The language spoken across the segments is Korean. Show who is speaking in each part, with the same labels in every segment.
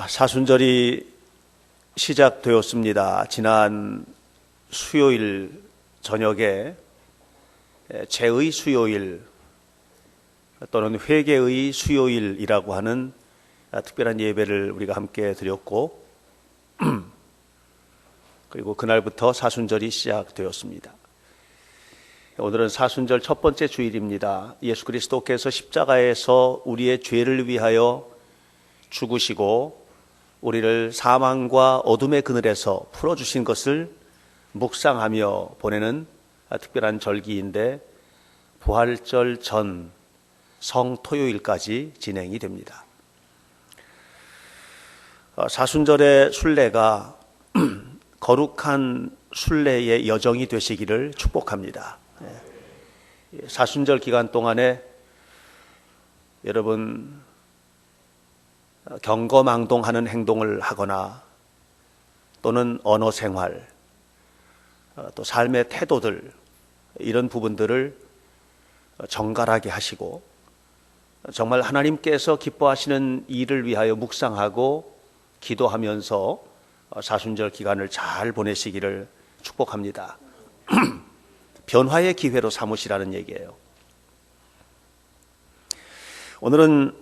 Speaker 1: 사순절이 시작되었습니다. 지난 수요일 저녁에 죄의 수요일 또는 회개의 수요일이라고 하는 특별한 예배를 우리가 함께 드렸고 그리고 그날부터 사순절이 시작되었습니다. 오늘은 사순절 첫 번째 주일입니다. 예수 그리스도께서 십자가에서 우리의 죄를 위하여 죽으시고 우리를 사망과 어둠의 그늘에서 풀어주신 것을 묵상하며 보내는 특별한 절기인데 부활절 전 성토요일까지 진행이 됩니다. 사순절의 순례가 거룩한 순례의 여정이 되시기를 축복합니다. 사순절 기간 동안에 여러분 경거망동하는 행동을 하거나 또는 언어 생활, 또 삶의 태도들 이런 부분들을 정갈하게 하시고 정말 하나님께서 기뻐하시는 일을 위하여 묵상하고 기도하면서 사순절 기간을 잘 보내시기를 축복합니다. 변화의 기회로 삼으시라는 얘기예요. 오늘은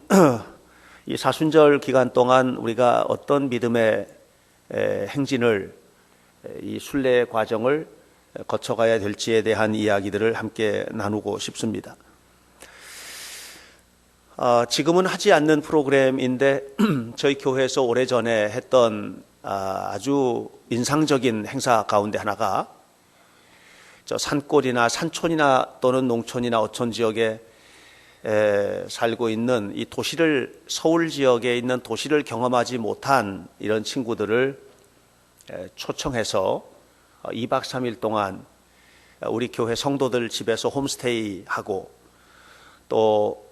Speaker 1: 이 사순절 기간 동안 우리가 어떤 믿음의 행진을 이 순례 과정을 거쳐가야 될지에 대한 이야기들을 함께 나누고 싶습니다. 지금은 하지 않는 프로그램인데 저희 교회에서 오래전에 했던 아주 인상적인 행사 가운데 하나가 저 산골이나 산촌이나 또는 농촌이나 어촌 지역에 살고 있는 이 도시를 서울 지역에 있는 도시를 경험하지 못한 이런 친구들을 초청해서 2박 3일 동안 우리 교회 성도들 집에서 홈스테이 하고 또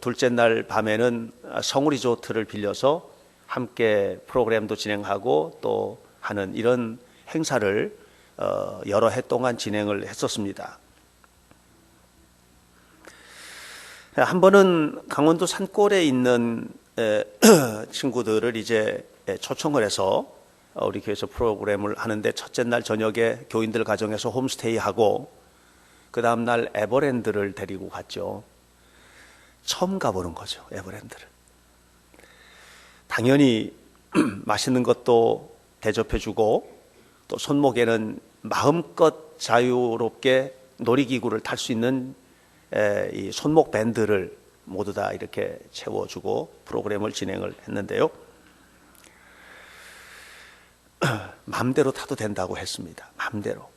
Speaker 1: 둘째 날 밤에는 성우리조트를 빌려서 함께 프로그램도 진행하고 또 하는 이런 행사를 여러 해 동안 진행을 했었습니다. 한 번은 강원도 산골에 있는 친구들을 이제 초청을 해서 우리 교회에서 프로그램을 하는데 첫째 날 저녁에 교인들 가정에서 홈스테이 하고 그 다음 날 에버랜드를 데리고 갔죠. 처음 가보는 거죠, 에버랜드를. 당연히 맛있는 것도 대접해주고 또 손목에는 마음껏 자유롭게 놀이기구를 탈 수 있는 이 손목 밴드를 모두 다 이렇게 채워주고 프로그램을 진행을 했는데요. 마음대로 타도 된다고 했습니다. 마음대로.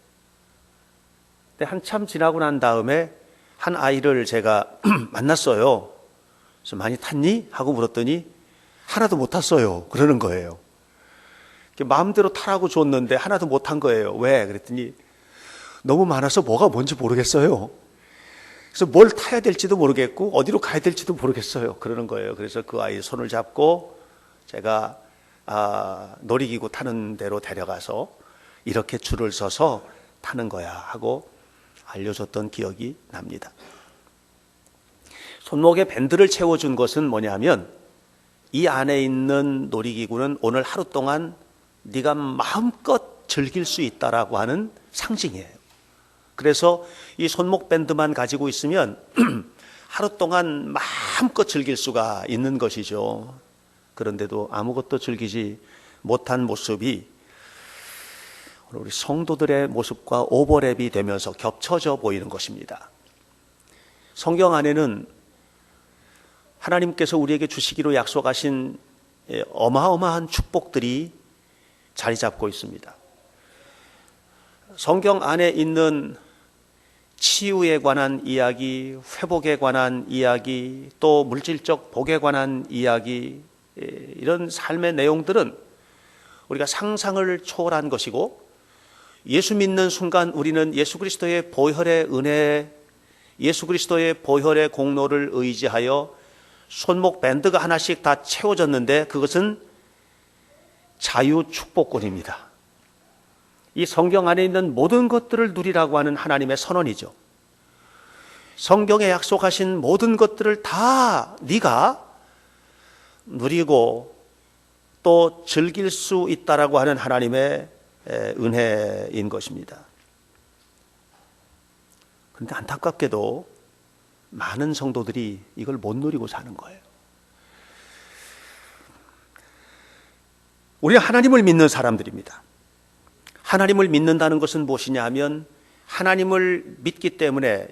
Speaker 1: 근데 한참 지나고 난 다음에 한 아이를 제가 만났어요. 그래서 많이 탔니? 하고 물었더니 하나도 못 탔어요. 그러는 거예요. 마음대로 타라고 줬는데 하나도 못 탄 거예요. 왜? 그랬더니 너무 많아서 뭐가 뭔지 모르겠어요. 그래서 뭘 타야 될지도 모르겠고 어디로 가야 될지도 모르겠어요. 그러는 거예요. 그래서 그 아이 손을 잡고 제가 놀이기구 타는 데로 데려가서 이렇게 줄을 서서 타는 거야 하고 알려줬던 기억이 납니다. 손목에 밴드를 채워준 것은 뭐냐면 이 안에 있는 놀이기구는 오늘 하루 동안 네가 마음껏 즐길 수 있다라고 하는 상징이에요. 그래서 이 손목 밴드만 가지고 있으면 하루 동안 마음껏 즐길 수가 있는 것이죠. 그런데도 아무것도 즐기지 못한 모습이 우리 성도들의 모습과 오버랩이 되면서 겹쳐져 보이는 것입니다. 성경 안에는 하나님께서 우리에게 주시기로 약속하신 어마어마한 축복들이 자리 잡고 있습니다. 성경 안에 있는 치유에 관한 이야기, 회복에 관한 이야기, 또 물질적 복에 관한 이야기, 이런 삶의 내용들은 우리가 상상을 초월한 것이고 예수 믿는 순간 우리는 예수 그리스도의 보혈의 은혜, 예수 그리스도의 보혈의 공로를 의지하여 손목 밴드가 하나씩 다 채워졌는데 그것은 자유 축복권입니다. 이 성경 안에 있는 모든 것들을 누리라고 하는 하나님의 선언이죠. 성경에 약속하신 모든 것들을 다 네가 누리고 또 즐길 수 있다라고 하는 하나님의 은혜인 것입니다. 그런데 안타깝게도 많은 성도들이 이걸 못 누리고 사는 거예요. 우리가 하나님을 믿는 사람들입니다. 하나님을 믿는다는 것은 무엇이냐 하면 하나님을 믿기 때문에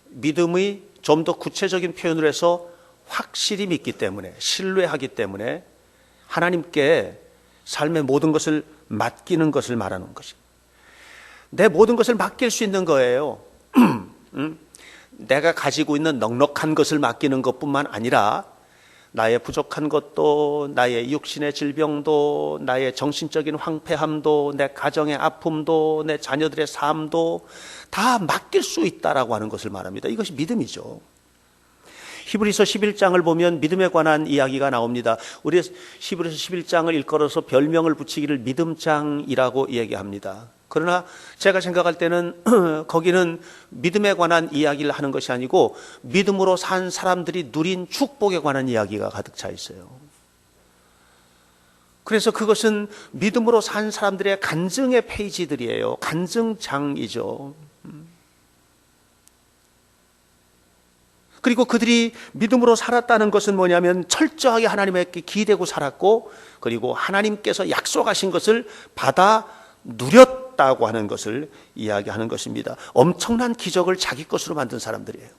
Speaker 1: 믿음이 좀 더 구체적인 표현을 해서 확실히 믿기 때문에 신뢰하기 때문에 하나님께 삶의 모든 것을 맡기는 것을 말하는 것입니다. 내 모든 것을 맡길 수 있는 거예요. 내가 가지고 있는 넉넉한 것을 맡기는 것뿐만 아니라 나의 부족한 것도, 나의 육신의 질병도, 나의 정신적인 황폐함도, 내 가정의 아픔도, 내 자녀들의 삶도 다 맡길 수 있다라고 하는 것을 말합니다. 이것이 믿음이죠. 히브리서 11장을 보면 믿음에 관한 이야기가 나옵니다. 우리 히브리서 11장을 일컬어서 별명을 붙이기를 믿음장이라고 얘기합니다. 그러나 제가 생각할 때는 거기는 믿음에 관한 이야기를 하는 것이 아니고 믿음으로 산 사람들이 누린 축복에 관한 이야기가 가득 차 있어요. 그래서 그것은 믿음으로 산 사람들의 간증의 페이지들이에요. 간증장이죠. 그리고 그들이 믿음으로 살았다는 것은 뭐냐면 철저하게 하나님께 기대고 살았고, 그리고 하나님께서 약속하신 것을 받아 누렸다고 하는 것을 이야기하는 것입니다. 엄청난 기적을 자기 것으로 만든 사람들이에요.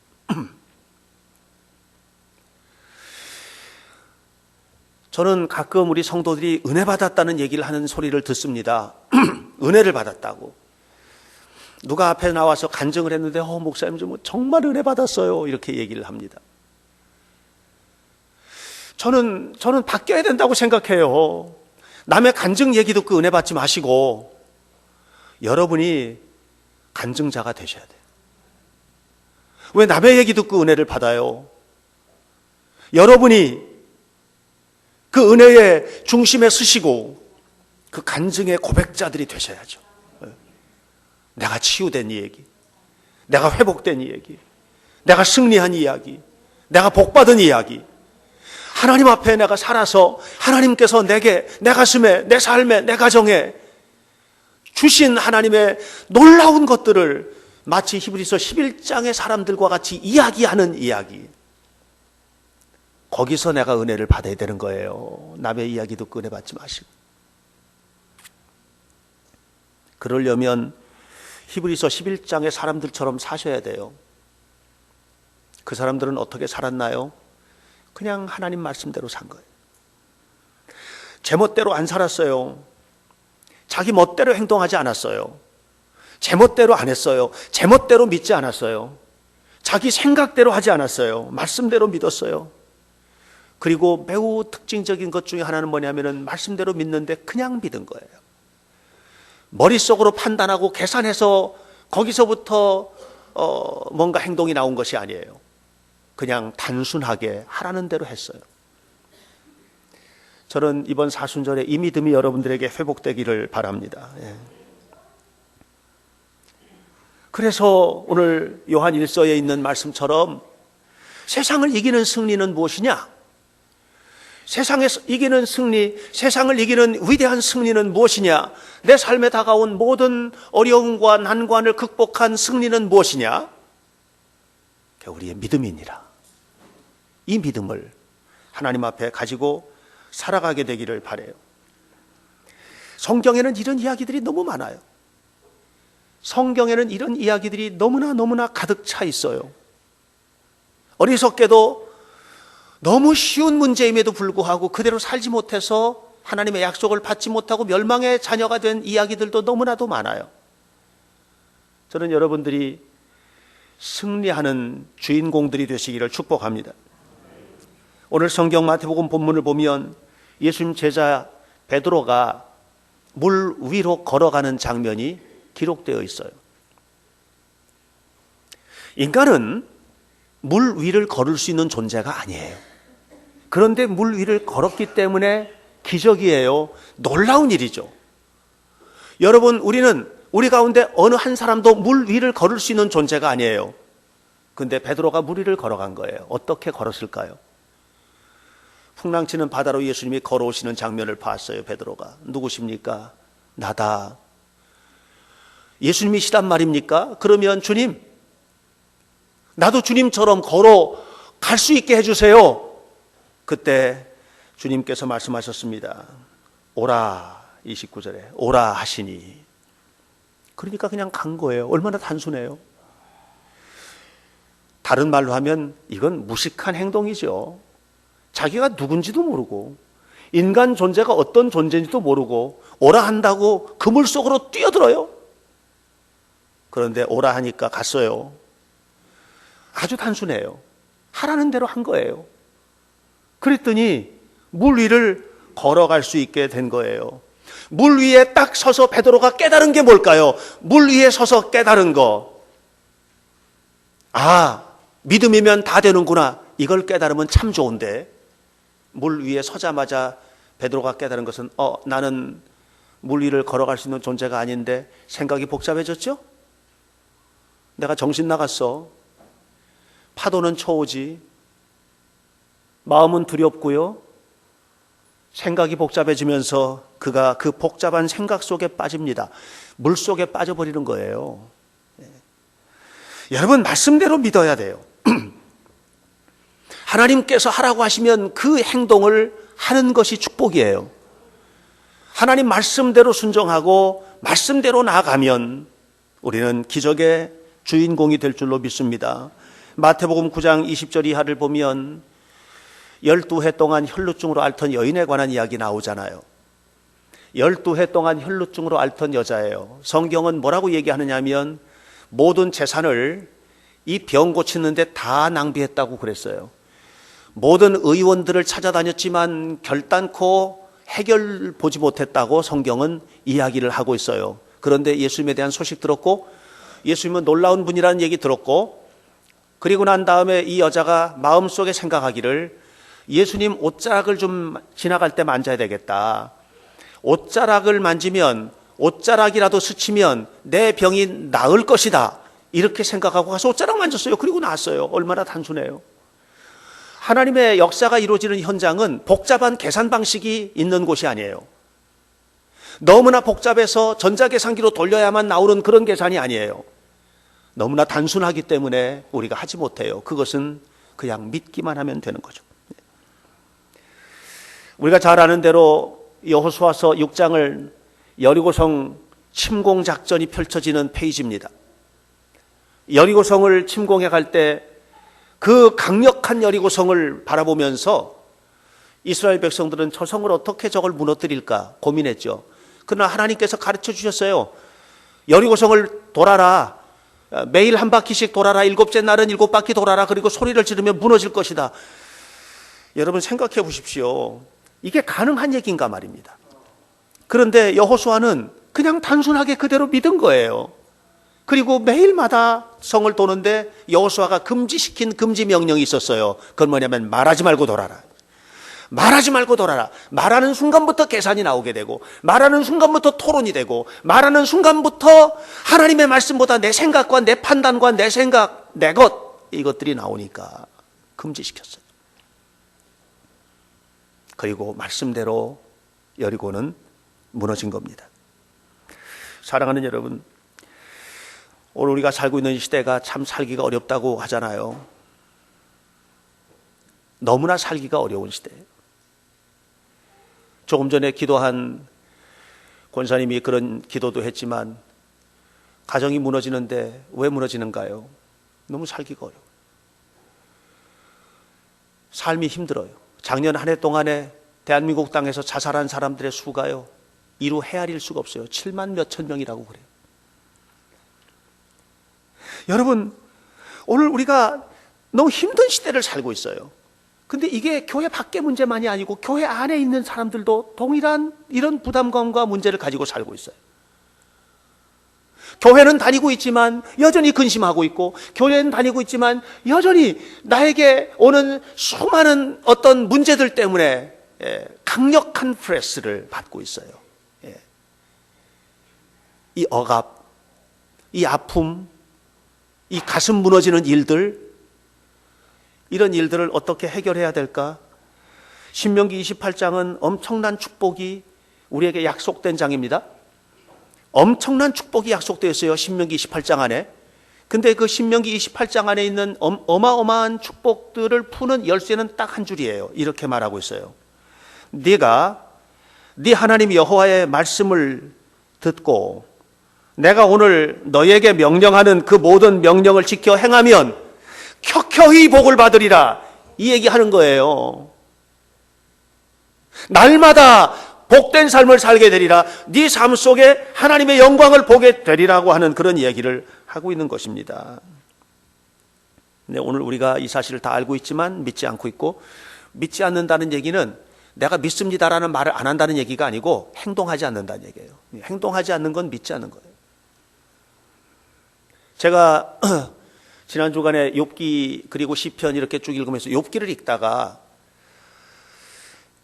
Speaker 1: 저는 가끔 우리 성도들이 은혜 받았다는 얘기를 하는 소리를 듣습니다. 은혜를 받았다고. 누가 앞에 나와서 간증을 했는데 목사님 좀 정말 은혜 받았어요 이렇게 얘기를 합니다. 저는 바뀌어야 된다고 생각해요. 남의 간증 얘기 듣고 은혜 받지 마시고 여러분이 간증자가 되셔야 돼요. 왜 남의 얘기 듣고 은혜를 받아요? 여러분이 그 은혜의 중심에 서시고 그 간증의 고백자들이 되셔야죠. 내가 치유된 얘기, 내가 회복된 얘기, 내가 승리한 이야기, 내가 복받은 이야기, 하나님 앞에 내가 살아서 하나님께서 내게, 내 가슴에, 내 삶에, 내 가정에 주신 하나님의 놀라운 것들을 마치 히브리서 11장의 사람들과 같이 이야기하는 이야기, 거기서 내가 은혜를 받아야 되는 거예요. 남의 이야기 듣고 은혜 받지 마시고. 그러려면 히브리서 11장의 사람들처럼 사셔야 돼요. 그 사람들은 어떻게 살았나요? 그냥 하나님 말씀대로 산 거예요. 제멋대로 안 살았어요. 자기 멋대로 행동하지 않았어요. 제멋대로 안 했어요. 제멋대로 믿지 않았어요. 자기 생각대로 하지 않았어요. 말씀대로 믿었어요. 그리고 매우 특징적인 것 중에 하나는 뭐냐면은 말씀대로 믿는데 그냥 믿은 거예요. 머릿속으로 판단하고 계산해서 거기서부터 뭔가 행동이 나온 것이 아니에요. 그냥 단순하게 하라는 대로 했어요. 저는 이번 사순절에 이 믿음이 여러분들에게 회복되기를 바랍니다. 예. 그래서 오늘 요한 1서에 있는 말씀처럼 세상을 이기는 승리는 무엇이냐? 세상에서 이기는 승리, 세상을 이기는 위대한 승리는 무엇이냐? 내 삶에 다가온 모든 어려움과 난관을 극복한 승리는 무엇이냐? 우리의 믿음이니라. 이 믿음을 하나님 앞에 가지고 살아가게 되기를 바라요. 성경에는 이런 이야기들이 너무 많아요. 성경에는 이런 이야기들이 너무나 가득 차 있어요. 어리석게도 너무 쉬운 문제임에도 불구하고 그대로 살지 못해서 하나님의 약속을 받지 못하고 멸망의 자녀가 된 이야기들도 너무나도 많아요. 저는 여러분들이 승리하는 주인공들이 되시기를 축복합니다. 오늘 성경 마태복음 본문을 보면 예수님 제자 베드로가 물 위로 걸어가는 장면이 기록되어 있어요. 인간은 물 위를 걸을 수 있는 존재가 아니에요. 그런데 물 위를 걸었기 때문에 기적이에요. 놀라운 일이죠. 여러분, 우리 가운데 어느 한 사람도 물 위를 걸을 수 있는 존재가 아니에요. 근데 베드로가 물 위를 걸어간 거예요. 어떻게 걸었을까요? 풍랑치는 바다로 예수님이 걸어오시는 장면을 봤어요. 베드로가. 누구십니까? 나다. 예수님이시란 말입니까? 그러면 주님, 나도 주님처럼 걸어갈 수 있게 해주세요. 그때 주님께서 말씀하셨습니다. 오라, 29절에 오라 하시니. 그러니까 그냥 간 거예요. 얼마나 단순해요. 다른 말로 하면 이건 무식한 행동이죠. 자기가 누군지도 모르고 인간 존재가 어떤 존재인지도 모르고 오라 한다고 그물 속으로 뛰어들어요. 그런데 오라 하니까 갔어요. 아주 단순해요. 하라는 대로 한 거예요. 그랬더니 물 위를 걸어갈 수 있게 된 거예요. 물 위에 딱 서서 베드로가 깨달은 게 뭘까요? 물 위에 서서 깨달은 거. 아, 믿음이면 다 되는구나. 이걸 깨달으면 참 좋은데, 물 위에 서자마자 베드로가 깨달은 것은 나는 물 위를 걸어갈 수 있는 존재가 아닌데 생각이 복잡해졌죠? 내가 정신 나갔어. 파도는 쳐오지. 마음은 두렵고요. 생각이 복잡해지면서 그가 그 복잡한 생각 속에 빠집니다. 물 속에 빠져버리는 거예요. 여러분, 말씀대로 믿어야 돼요. 하나님께서 하라고 하시면 그 행동을 하는 것이 축복이에요. 하나님 말씀대로 순종하고 말씀대로 나아가면 우리는 기적의 주인공이 될 줄로 믿습니다. 마태복음 9장 20절 이하를 보면 12해 동안 혈루증으로 앓던 여인에 관한 이야기 나오잖아요. 12해 동안 혈루증으로 앓던 여자예요. 성경은 뭐라고 얘기하느냐면 모든 재산을 이 병 고치는데 다 낭비했다고 그랬어요. 모든 의원들을 찾아다녔지만 결단코 해결 보지 못했다고 성경은 이야기를 하고 있어요. 그런데 예수님에 대한 소식 들었고, 예수님은 놀라운 분이라는 얘기 들었고, 그리고 난 다음에 이 여자가 마음속에 생각하기를 예수님 옷자락을 좀 지나갈 때 만져야 되겠다. 옷자락을 만지면, 옷자락이라도 스치면 내 병이 나을 것이다. 이렇게 생각하고 가서 옷자락 만졌어요. 그리고 나왔어요. 얼마나 단순해요. 하나님의 역사가 이루어지는 현장은 복잡한 계산 방식이 있는 곳이 아니에요. 너무나 복잡해서 전자계산기로 돌려야만 나오는 그런 계산이 아니에요. 너무나 단순하기 때문에 우리가 하지 못해요. 그것은 그냥 믿기만 하면 되는 거죠. 우리가 잘 아는 대로 여호수아서 6장을 여리고성 침공작전이 펼쳐지는 페이지입니다. 여리고성을 침공해 갈 때 그 강력한 여리고성을 바라보면서 이스라엘 백성들은 저 성을 어떻게 저걸 무너뜨릴까 고민했죠. 그러나 하나님께서 가르쳐 주셨어요. 여리고성을 돌아라. 매일 한 바퀴씩 돌아라. 7째 날은 7바퀴 돌아라. 그리고 소리를 지르면 무너질 것이다. 여러분 생각해 보십시오. 이게 가능한 얘기인가 말입니다. 그런데 여호수아는 그냥 단순하게 그대로 믿은 거예요. 그리고 매일마다 성을 도는데 여호수아가 금지시킨 금지 명령이 있었어요. 그건 뭐냐면 말하지 말고 돌아라. 말하지 말고 돌아라. 말하는 순간부터 계산이 나오게 되고, 말하는 순간부터 토론이 되고, 말하는 순간부터 하나님의 말씀보다 내 생각과 내 판단과 내 생각, 내 것, 이것들이 나오니까 금지시켰어요. 그리고 말씀대로 여리고는 무너진 겁니다. 사랑하는 여러분, 오늘 우리가 살고 있는 시대가 참 살기가 어렵다고 하잖아요. 너무나 살기가 어려운 시대예요. 조금 전에 기도한 권사님이 그런 기도도 했지만, 가정이 무너지는데 왜 무너지는가요? 너무 살기가 어려워요. 삶이 힘들어요. 작년 한 해 동안에 대한민국 땅에서 자살한 사람들의 수가요, 이루 헤아릴 수가 없어요. 7만 몇천 명이라고 그래요. 여러분, 오늘 우리가 너무 힘든 시대를 살고 있어요. 근데 이게 교회 밖의 문제만이 아니고 교회 안에 있는 사람들도 동일한 이런 부담감과 문제를 가지고 살고 있어요. 교회는 다니고 있지만 여전히 근심하고 있고, 교회는 다니고 있지만 여전히 나에게 오는 수많은 어떤 문제들 때문에 강력한 프레스를 받고 있어요. 이 억압, 이 아픔, 이 가슴 무너지는 일들, 이런 일들을 어떻게 해결해야 될까? 신명기 28장은 엄청난 축복이 우리에게 약속된 장입니다. 엄청난 축복이 약속되어 있어요. 신명기 28장 안에. 근데 그 신명기 28장 안에 있는 어마어마한 축복들을 푸는 열쇠는 딱 한 줄이에요. 이렇게 말하고 있어요. 네가 네 하나님 여호와의 말씀을 듣고 내가 오늘 너에게 명령하는 그 모든 명령을 지켜 행하면 켜켜이 복을 받으리라. 이 얘기하는 거예요. 날마다 복된 삶을 살게 되리라. 네 삶 속에 하나님의 영광을 보게 되리라고 하는 그런 얘기를 하고 있는 것입니다. 근데 오늘 우리가 이 사실을 다 알고 있지만 믿지 않고 있고, 믿지 않는다는 얘기는 내가 믿습니다라는 말을 안 한다는 얘기가 아니고 행동하지 않는다는 얘기예요. 행동하지 않는 건 믿지 않는 거예요. 제가 지난 주간에 욥기 그리고 시편 이렇게 쭉 읽으면서 욥기를 읽다가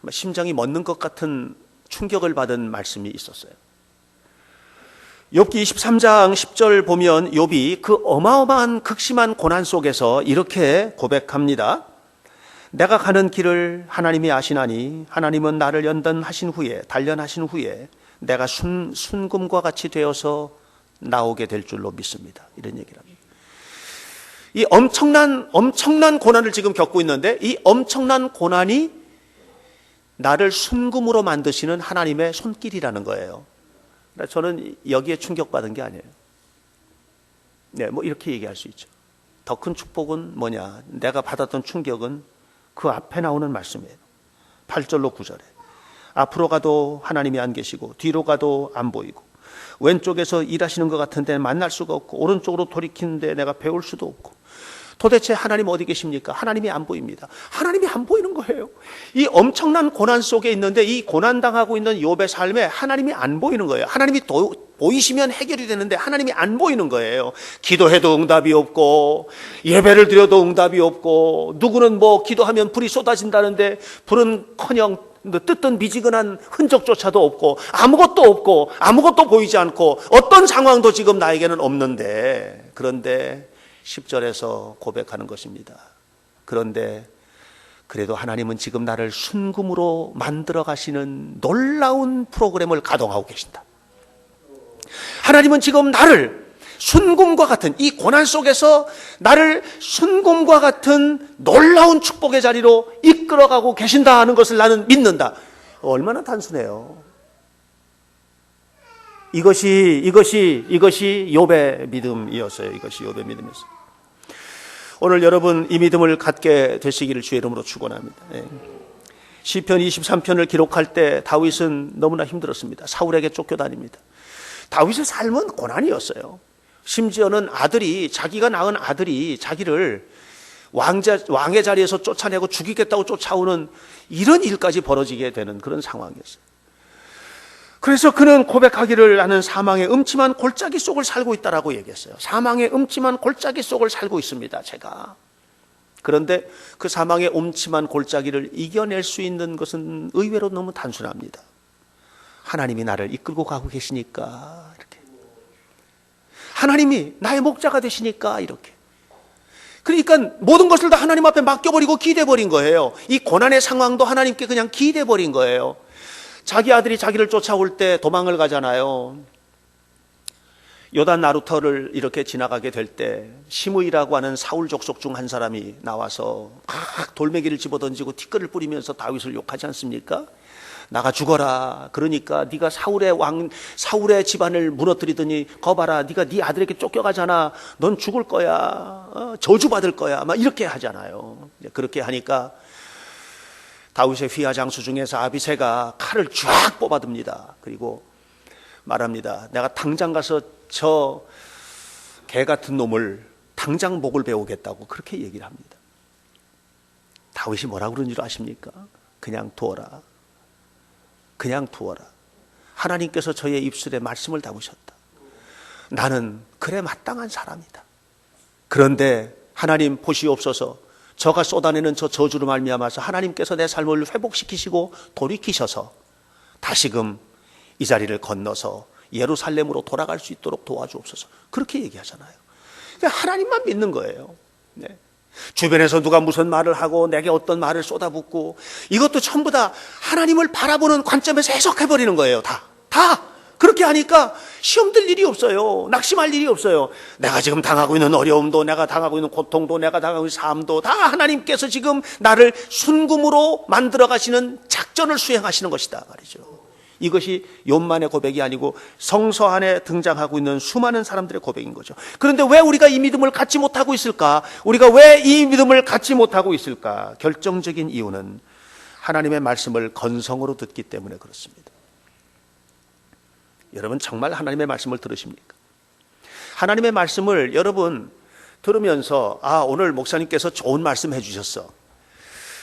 Speaker 1: 심장이 멎는 것 같은 충격을 받은 말씀이 있었어요. 욥기 23장 10절 보면 욥이 그 어마어마한 극심한 고난 속에서 이렇게 고백합니다. 내가 가는 길을 하나님이 아시나니 하나님은 나를 연단하신 후에 단련하신 후에 내가 순금과 같이 되어서 나오게 될 줄로 믿습니다. 이런 얘기를 합니다. 이 엄청난 고난을 지금 겪고 있는데 이 엄청난 고난이 나를 순금으로 만드시는 하나님의 손길이라는 거예요. 저는 여기에 충격받은 게 아니에요. 네, 뭐 이렇게 얘기할 수 있죠. 더 큰 축복은 뭐냐? 내가 받았던 충격은 그 앞에 나오는 말씀이에요. 8절로 9절에 앞으로 가도 하나님이 안 계시고 뒤로 가도 안 보이고 왼쪽에서 일하시는 것 같은데 만날 수가 없고 오른쪽으로 돌이키는데 내가 배울 수도 없고 도대체 하나님 어디 계십니까? 하나님이 안 보입니다. 하나님이 안 보이는 거예요. 이 엄청난 고난 속에 있는데 이 고난당하고 있는 욥의 삶에 하나님이 안 보이는 거예요. 하나님이 보이시면 해결이 되는데 하나님이 안 보이는 거예요. 기도해도 응답이 없고 예배를 드려도 응답이 없고 누구는 뭐 기도하면 불이 쏟아진다는데 불은커녕 뜯던 미지근한 흔적조차도 없고 아무것도 보이지 않고 어떤 상황도 지금 나에게는 없는데 그런데 10절에서 고백하는 것입니다. 그런데 그래도 하나님은 지금 나를 순금으로 만들어 가시는 놀라운 프로그램을 가동하고 계신다. 하나님은 지금 나를 순금과 같은 이 고난 속에서 나를 순금과 같은 놀라운 축복의 자리로 이끌어가고 계신다 하는 것을 나는 믿는다. 얼마나 단순해요. 이것이 욥의 믿음이었어요. 이것이 욥의 믿음이었어요. 오늘 여러분 이 믿음을 갖게 되시기를 주의 이름으로 축원합니다. 시편 23편을 기록할 때 다윗은 너무나 힘들었습니다. 사울에게 쫓겨다닙니다. 다윗의 삶은 고난이었어요. 심지어는 자기가 낳은 아들이 자기를 왕의 자리에서 쫓아내고 죽이겠다고 쫓아오는 이런 일까지 벌어지게 되는 그런 상황이었어요. 그래서 그는 고백하기를 나는 사망의 음침한 골짜기 속을 살고 있다라고 얘기했어요. 사망의 음침한 골짜기 속을 살고 있습니다, 제가. 그런데 그 사망의 음침한 골짜기를 이겨낼 수 있는 것은 의외로 너무 단순합니다. 하나님이 나를 이끌고 가고 계시니까 이렇게. 하나님이 나의 목자가 되시니까 이렇게. 그러니까 모든 것을 다 하나님 앞에 맡겨버리고 기대버린 거예요. 이 고난의 상황도 하나님께 그냥 기대버린 거예요. 자기 아들이 자기를 쫓아올 때 도망을 가잖아요. 요단 나루터를 이렇게 지나가게 될 때 시므이라고 하는 사울 족속 중 한 사람이 나와서 막 돌멩이를 집어던지고 티끌을 뿌리면서 다윗을 욕하지 않습니까? 나가 죽어라. 그러니까 네가 사울의 집안을 무너뜨리더니 거봐라. 네가 네 아들에게 쫓겨가잖아. 넌 죽을 거야. 저주받을 거야. 막 이렇게 하잖아요. 그렇게 하니까 다윗의 휘하 장수 중에서 아비새가 칼을 쫙 뽑아듭니다. 그리고 말합니다. 내가 당장 가서 저 개 같은 놈을 당장 목을 베우겠다고 그렇게 얘기를 합니다. 다윗이 뭐라고 그런 줄 아십니까? 그냥 두어라. 그냥 두어라. 하나님께서 저의 입술에 말씀을 담으셨다. 나는 그래 마땅한 사람이다. 그런데 하나님 보시옵소서. 저가 쏟아내는 저 저주로 말미암아서 하나님께서 내 삶을 회복시키시고 돌이키셔서 다시금 이 자리를 건너서 예루살렘으로 돌아갈 수 있도록 도와주옵소서. 그렇게 얘기하잖아요. 그러니까 하나님만 믿는 거예요. 네. 주변에서 누가 무슨 말을 하고 내게 어떤 말을 쏟아붓고, 이것도 전부 다 하나님을 바라보는 관점에서 해석해버리는 거예요. 다 그렇게 하니까 시험 들 일이 없어요. 낙심할 일이 없어요. 내가 지금 당하고 있는 어려움도, 내가 당하고 있는 고통도, 내가 당하고 있는 삶도 다 하나님께서 지금 나를 순금으로 만들어 가시는 작전을 수행하시는 것이다 말이죠. 이것이 욥만의 고백이 아니고 성서 안에 등장하고 있는 수많은 사람들의 고백인 거죠. 그런데 왜 우리가 이 믿음을 갖지 못하고 있을까? 우리가 왜 이 믿음을 갖지 못하고 있을까? 결정적인 이유는 하나님의 말씀을 건성으로 듣기 때문에 그렇습니다. 여러분 정말 하나님의 말씀을 들으십니까? 하나님의 말씀을 여러분 들으면서 오늘 목사님께서 좋은 말씀 해주셨어.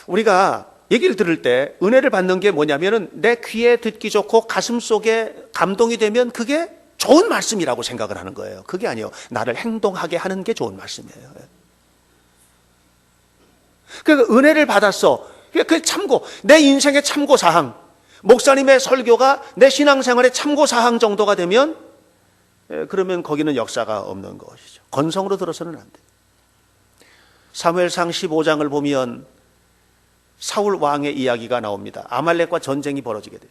Speaker 1: 우리가 얘기를 들을 때 은혜를 받는 게 뭐냐면은 내 귀에 듣기 좋고 가슴 속에 감동이 되면 그게 좋은 말씀이라고 생각을 하는 거예요. 그게 아니에요. 나를 행동하게 하는 게 좋은 말씀이에요. 그러니까 은혜를 받았어. 그 참고, 내 인생의 참고사항, 목사님의 설교가 내 신앙생활의 참고사항 정도가 되면 그러면 거기는 역사가 없는 것이죠. 건성으로 들어서는 안 돼요. 사무엘상 15장을 보면 사울 왕의 이야기가 나옵니다. 아말렉과 전쟁이 벌어지게 돼요.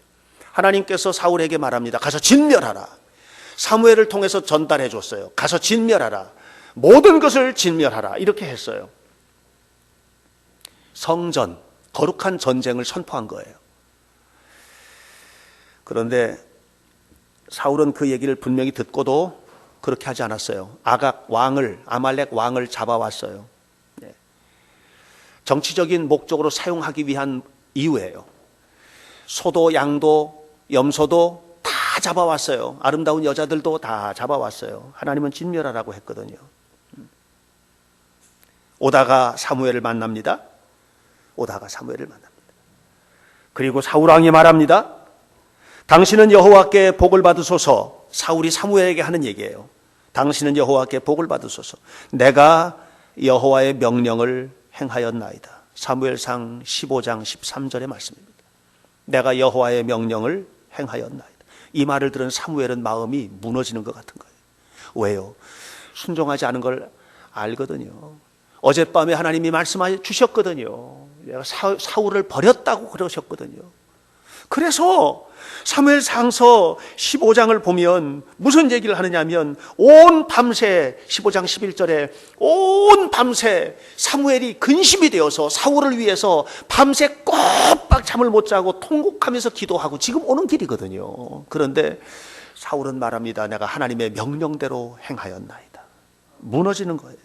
Speaker 1: 하나님께서 사울에게 말합니다. 가서 진멸하라. 사무엘을 통해서 전달해 줬어요. 가서 진멸하라. 모든 것을 진멸하라. 이렇게 했어요. 성전, 거룩한 전쟁을 선포한 거예요. 그런데 사울은 그 얘기를 분명히 듣고도 그렇게 하지 않았어요. 아각 왕을, 아말렉 왕을 잡아왔어요. 정치적인 목적으로 사용하기 위한 이유예요. 소도 양도 염소도 다 잡아왔어요. 아름다운 여자들도 다 잡아왔어요. 하나님은 진멸하라고 했거든요. 오다가 사무엘을 만납니다. 그리고 사울왕이 말합니다. 당신은 여호와께 복을 받으소서. 사울이 사무엘에게 하는 얘기예요. 당신은 여호와께 복을 받으소서. 내가 여호와의 명령을 행하였나이다. 사무엘상 15장 13절의 말씀입니다. 내가 여호와의 명령을 행하였나이다. 이 말을 들은 사무엘은 마음이 무너지는 것 같은 거예요. 왜요? 순종하지 않은 걸 알거든요. 어젯밤에 하나님이 말씀해 주셨거든요. 내가 사울을 버렸다고 그러셨거든요. 그래서 사무엘상서 15장을 보면 무슨 얘기를 하느냐면 온 밤새 15장 11절에 온 밤새 사무엘이 근심이 되어서 사울을 위해서 밤새 꼬박 잠을 못 자고 통곡하면서 기도하고 지금 오는 길이거든요. 그런데 사울은 말합니다. 내가 하나님의 명령대로 행하였나이다. 무너지는 거예요.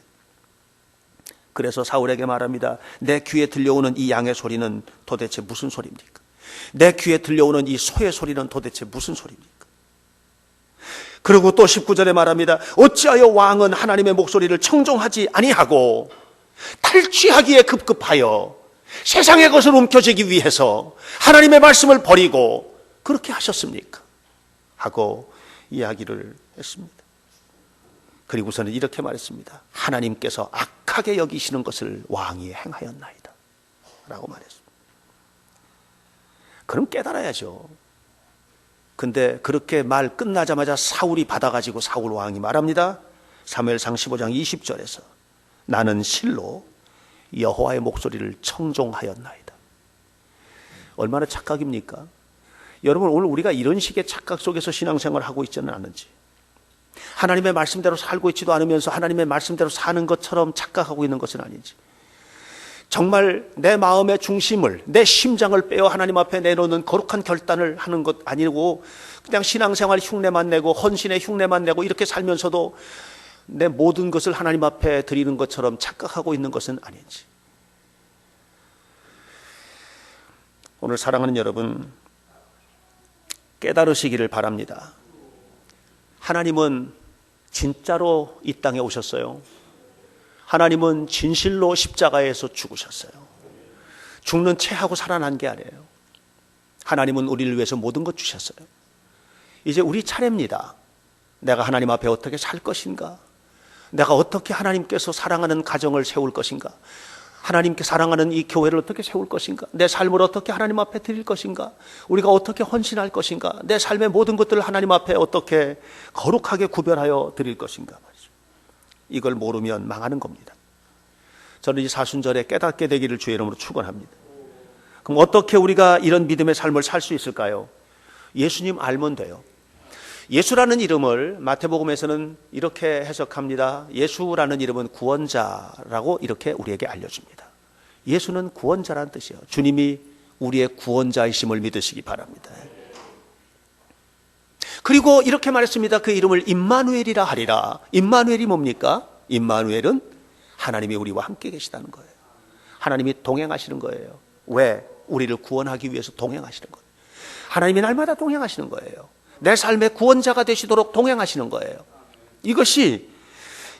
Speaker 1: 그래서 사울에게 말합니다. 내 귀에 들려오는 이 양의 소리는 도대체 무슨 소리입니까? 내 귀에 들려오는 이 소의 소리는 도대체 무슨 소리입니까? 그리고 또 19절에 말합니다. 어찌하여 왕은 하나님의 목소리를 청종하지 아니하고 탈취하기에 급급하여 세상의 것을 움켜쥐기 위해서 하나님의 말씀을 버리고 그렇게 하셨습니까? 하고 이야기를 했습니다. 그리고서는 이렇게 말했습니다. 하나님께서 악하게 여기시는 것을 왕이 행하였나이다 라고 말했습니다. 그럼 깨달아야죠. 근데 그렇게 말 끝나자마자 사울이 받아가지고 사울 왕이 말합니다. 사무엘상 15장 20절에서 나는 실로 여호와의 목소리를 청종하였나이다. 얼마나 착각입니까? 여러분 오늘 우리가 이런 식의 착각 속에서 신앙생활을 하고 있지는 않은지, 하나님의 말씀대로 살고 있지도 않으면서 하나님의 말씀대로 사는 것처럼 착각하고 있는 것은 아닌지, 정말 내 마음의 중심을, 내 심장을 빼어 하나님 앞에 내놓는 거룩한 결단을 하는 것 아니고 그냥 신앙생활 흉내만 내고 헌신의 흉내만 내고 이렇게 살면서도 내 모든 것을 하나님 앞에 드리는 것처럼 착각하고 있는 것은 아닌지. 오늘 사랑하는 여러분, 깨달으시기를 바랍니다. 하나님은 진짜로 이 땅에 오셨어요. 하나님은 진실로 십자가에서 죽으셨어요. 죽는 채하고 살아난 게 아니에요. 하나님은 우리를 위해서 모든 것 주셨어요. 이제 우리 차례입니다. 내가 하나님 앞에 어떻게 살 것인가? 내가 어떻게 하나님께서 사랑하는 가정을 세울 것인가? 하나님께 사랑하는 이 교회를 어떻게 세울 것인가? 내 삶을 어떻게 하나님 앞에 드릴 것인가? 우리가 어떻게 헌신할 것인가? 내 삶의 모든 것들을 하나님 앞에 어떻게 거룩하게 구별하여 드릴 것인가? 이걸 모르면 망하는 겁니다. 저는 이 사순절에 깨닫게 되기를 주의 이름으로 축원합니다. 그럼 어떻게 우리가 이런 믿음의 삶을 살 수 있을까요? 예수님 알면 돼요. 예수라는 이름을 마태복음에서는 이렇게 해석합니다. 예수라는 이름은 구원자라고 이렇게 우리에게 알려줍니다. 예수는 구원자라는 뜻이에요. 주님이 우리의 구원자이심을 믿으시기 바랍니다. 그리고 이렇게 말했습니다. 그 이름을 임마누엘이라 하리라. 임마누엘이 뭡니까? 임마누엘은 하나님이 우리와 함께 계시다는 거예요. 하나님이 동행하시는 거예요. 왜? 우리를 구원하기 위해서 동행하시는 거예요. 하나님이 날마다 동행하시는 거예요. 내 삶의 구원자가 되시도록 동행하시는 거예요. 이것이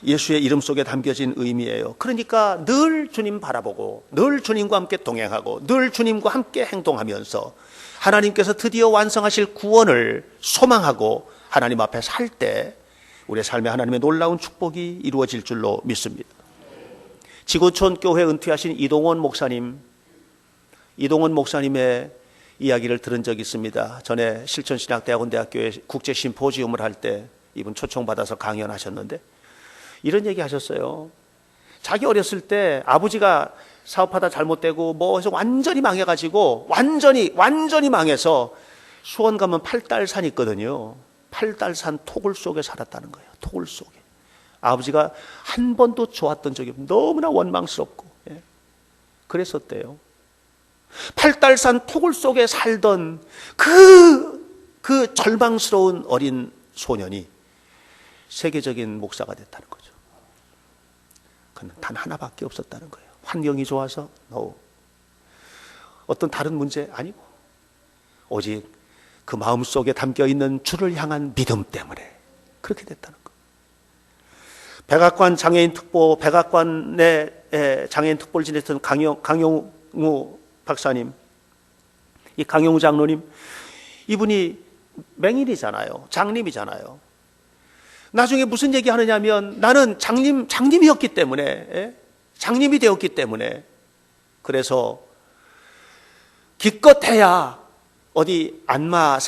Speaker 1: 예수의 이름 속에 담겨진 의미예요. 그러니까 늘 주님 바라보고 늘 주님과 함께 동행하고 늘 주님과 함께 행동하면서 하나님께서 드디어 완성하실 구원을 소망하고 하나님 앞에 살 때 우리의 삶에 하나님의 놀라운 축복이 이루어질 줄로 믿습니다. 지구촌 교회 은퇴하신 이동원 목사님의 이야기를 들은 적이 있습니다. 전에 실천신학대학원대학교에 국제 심포지움을 할 때 이분 초청받아서 강연하셨는데 이런 얘기 하셨어요. 자기 어렸을 때 아버지가 사업하다 잘못되고 뭐 해서 완전히 망해가지고 완전히 망해서 수원 가면 팔달산 있거든요. 팔달산 토굴 속에 살았다는 거예요. 토굴 속에. 아버지가 한 번도 좋았던 적이 없고 너무나 원망스럽고 그랬었대요. 팔달산 토굴 속에 살던 그 절망스러운 어린 소년이 세계적인 목사가 됐다는 거죠. 그는 단 하나밖에 없었다는 거예요. 환경이 좋아서 어떤 다른 문제 아니고 오직 그 마음속에 담겨있는 주를 향한 믿음 때문에 그렇게 됐다는 거예요. 백악관 장애인 특보, 백악관의 장애인 특보를 지냈던 강용우 박사님, 이 강용우 장로님, 이분이 맹인이잖아요. 장님이잖아요. 나중에 무슨 얘기 하느냐면 나는 장님이었기 때문에, 장님이 되었기 때문에 그래서 기껏해야 어디 안마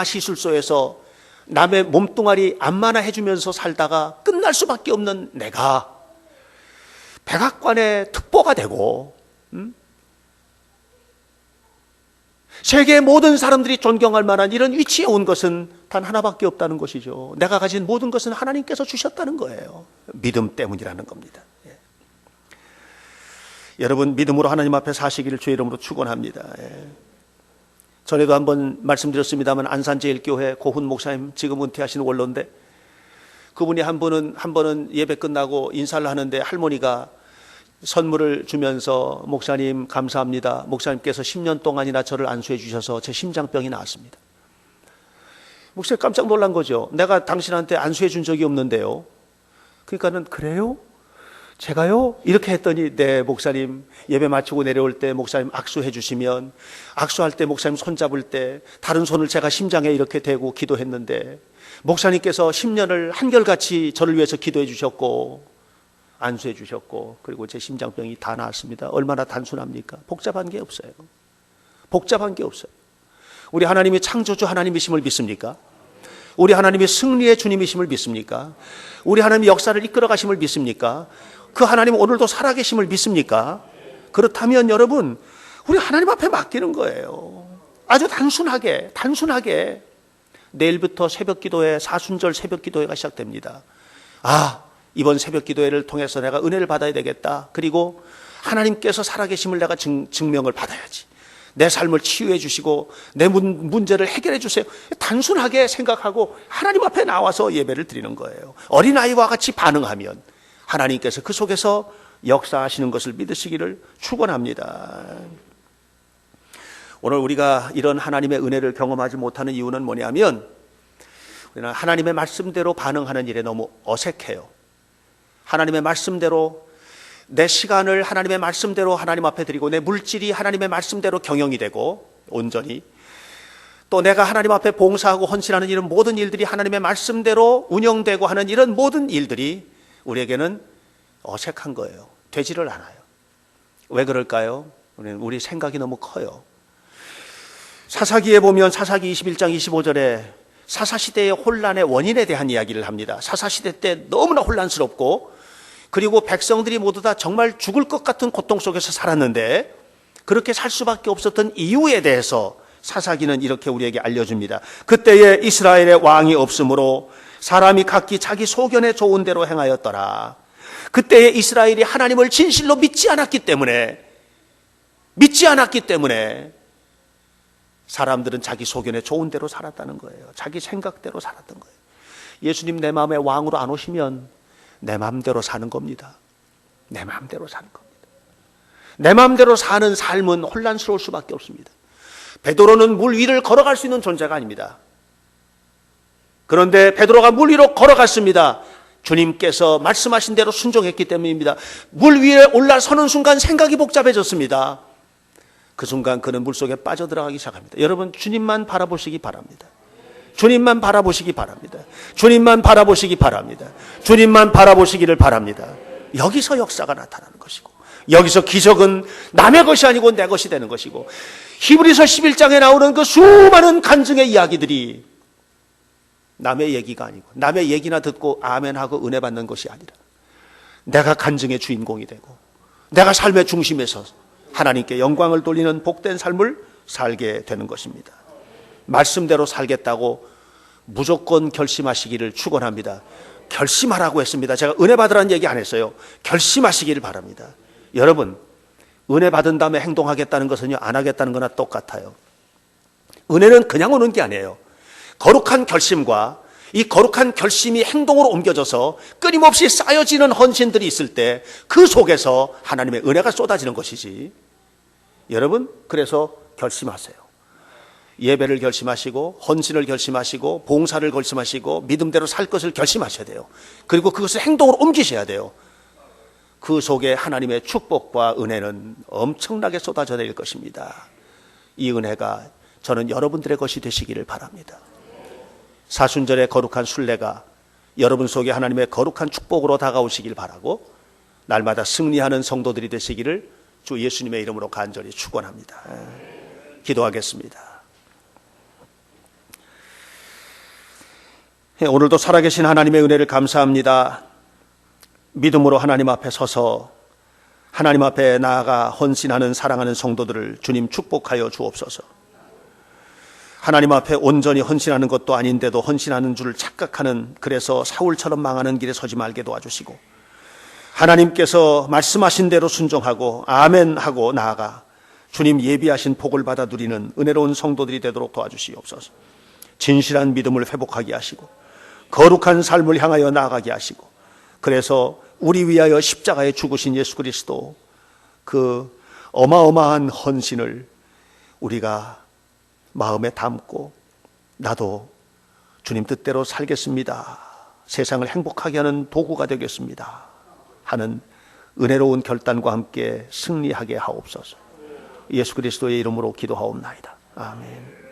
Speaker 1: 시술소에서 남의 몸뚱아리 안마나 해주면서 살다가 끝날 수밖에 없는 내가 백악관의 특보가 되고 세계의 모든 사람들이 존경할 만한 이런 위치에 온 것은 단 하나밖에 없다는 것이죠. 내가 가진 모든 것은 하나님께서 주셨다는 거예요. 믿음 때문이라는 겁니다. 여러분 믿음으로 하나님 앞에 사시기를 주의 이름으로 축원합니다. 전에도 한번 말씀드렸습니다만 안산제일교회 고훈 목사님 지금 은퇴하신 원로인데 그분이 한 번은 예배 끝나고 인사를 하는데 할머니가 선물을 주면서 목사님 감사합니다. 목사님께서 10년 동안이나 저를 안수해 주셔서 제 심장병이 나았습니다. 목사님 깜짝 놀란 거죠. 내가 당신한테 안수해 준 적이 없는데요. 그러니까는 그래요? 제가요? 이렇게 했더니 네 목사님 예배 마치고 내려올 때 목사님 악수해 주시면 악수할 때 목사님 손잡을 때 다른 손을 제가 심장에 이렇게 대고 기도했는데 목사님께서 10년을 한결같이 저를 위해서 기도해 주셨고 안수해 주셨고 그리고 제 심장병이 다 나았습니다. 얼마나 단순합니까? 복잡한 게 없어요. 복잡한 게 없어요. 우리 하나님이 창조주 하나님이심을 믿습니까? 우리 하나님이 승리의 주님이심을 믿습니까? 우리 하나님이 역사를 이끌어 가심을 믿습니까? 그 하나님 오늘도 살아계심을 믿습니까? 그렇다면 여러분 우리 하나님 앞에 맡기는 거예요. 아주 단순하게 내일부터 새벽기도회 사순절 새벽기도회가 시작됩니다. 이번 새벽기도회를 통해서 내가 은혜를 받아야 되겠다. 그리고 하나님께서 살아계심을 내가 증명을 받아야지. 내 삶을 치유해 주시고 내 문제를 해결해 주세요. 단순하게 생각하고 하나님 앞에 나와서 예배를 드리는 거예요. 어린아이와 같이 반응하면 하나님께서 그 속에서 역사하시는 것을 믿으시기를 축원합니다. 오늘 우리가 이런 하나님의 은혜를 경험하지 못하는 이유는 뭐냐면 우리는 하나님의 말씀대로 반응하는 일에 너무 어색해요. 하나님의 말씀대로 내 시간을 하나님의 말씀대로 하나님 앞에 드리고 내 물질이 하나님의 말씀대로 경영이 되고 온전히 또 내가 하나님 앞에 봉사하고 헌신하는 이런 모든 일들이 하나님의 말씀대로 운영되고 하는 이런 모든 일들이 우리에게는 어색한 거예요. 되지를 않아요. 왜 그럴까요? 우리 생각이 너무 커요. 사사기에 보면 사사기 21장 25절에 사사시대의 혼란의 원인에 대한 이야기를 합니다. 사사시대 때 너무나 혼란스럽고 그리고 백성들이 모두 다 정말 죽을 것 같은 고통 속에서 살았는데 그렇게 살 수밖에 없었던 이유에 대해서 사사기는 이렇게 우리에게 알려줍니다. 그때에 이스라엘의 왕이 없으므로 사람이 각기 자기 소견에 좋은 대로 행하였더라. 그때에 이스라엘이 하나님을 진실로 믿지 않았기 때문에 사람들은 자기 소견에 좋은 대로 살았다는 거예요. 자기 생각대로 살았던 거예요. 예수님 내 마음에 왕으로 안 오시면 내 마음대로 사는 겁니다. 내 마음대로 사는 겁니다. 내 마음대로 사는 삶은 혼란스러울 수밖에 없습니다. 베드로는 물 위를 걸어갈 수 있는 존재가 아닙니다. 그런데 베드로가 물 위로 걸어갔습니다. 주님께서 말씀하신 대로 순종했기 때문입니다. 물 위에 올라서는 순간 생각이 복잡해졌습니다. 그 순간 그는 물속에 빠져들어가기 시작합니다. 여러분, 주님만 바라보시기 바랍니다. 주님만 바라보시기 바랍니다. 주님만 바라보시기 바랍니다. 주님만 바라보시기를 바랍니다. 여기서 역사가 나타나는 것이고, 여기서 기적은 남의 것이 아니고 내 것이 되는 것이고, 히브리서 11장에 나오는 그 수많은 간증의 이야기들이 남의 얘기가 아니고, 남의 얘기나 듣고 아멘하고 은혜 받는 것이 아니라 내가 간증의 주인공이 되고 내가 삶의 중심에 서서 하나님께 영광을 돌리는 복된 삶을 살게 되는 것입니다. 말씀대로 살겠다고 무조건 결심하시기를 축원합니다. 결심하라고 했습니다. 제가 은혜 받으라는 얘기 안 했어요. 결심하시기를 바랍니다. 여러분, 은혜 받은 다음에 행동하겠다는 것은요, 안 하겠다는 거나 똑같아요. 은혜는 그냥 오는 게 아니에요. 거룩한 결심과 이 거룩한 결심이 행동으로 옮겨져서 끊임없이 쌓여지는 헌신들이 있을 때 그 속에서 하나님의 은혜가 쏟아지는 것이지. 여러분, 그래서 결심하세요. 예배를 결심하시고 헌신을 결심하시고 봉사를 결심하시고 믿음대로 살 것을 결심하셔야 돼요. 그리고 그것을 행동으로 옮기셔야 돼요. 그 속에 하나님의 축복과 은혜는 엄청나게 쏟아져 내릴 것입니다. 이 은혜가 저는 여러분들의 것이 되시기를 바랍니다. 사순절의 거룩한 순례가 여러분 속에 하나님의 거룩한 축복으로 다가오시길 바라고 날마다 승리하는 성도들이 되시기를 주 예수님의 이름으로 간절히 축원합니다. 기도하겠습니다. 오늘도 살아계신 하나님의 은혜를 감사합니다. 믿음으로 하나님 앞에 서서 하나님 앞에 나아가 헌신하는 사랑하는 성도들을 주님 축복하여 주옵소서. 하나님 앞에 온전히 헌신하는 것도 아닌데도 헌신하는 줄 착각하는, 그래서 사울처럼 망하는 길에 서지 말게 도와주시고, 하나님께서 말씀하신 대로 순종하고 아멘하고 나아가 주님 예비하신 복을 받아 누리는 은혜로운 성도들이 되도록 도와주시옵소서. 진실한 믿음을 회복하게 하시고 거룩한 삶을 향하여 나아가게 하시고, 그래서 우리 위하여 십자가에 죽으신 예수 그리스도 그 어마어마한 헌신을 우리가 마음에 담고 나도 주님 뜻대로 살겠습니다, 세상을 행복하게 하는 도구가 되겠습니다 하는 은혜로운 결단과 함께 승리하게 하옵소서. 예수 그리스도의 이름으로 기도하옵나이다. 아멘.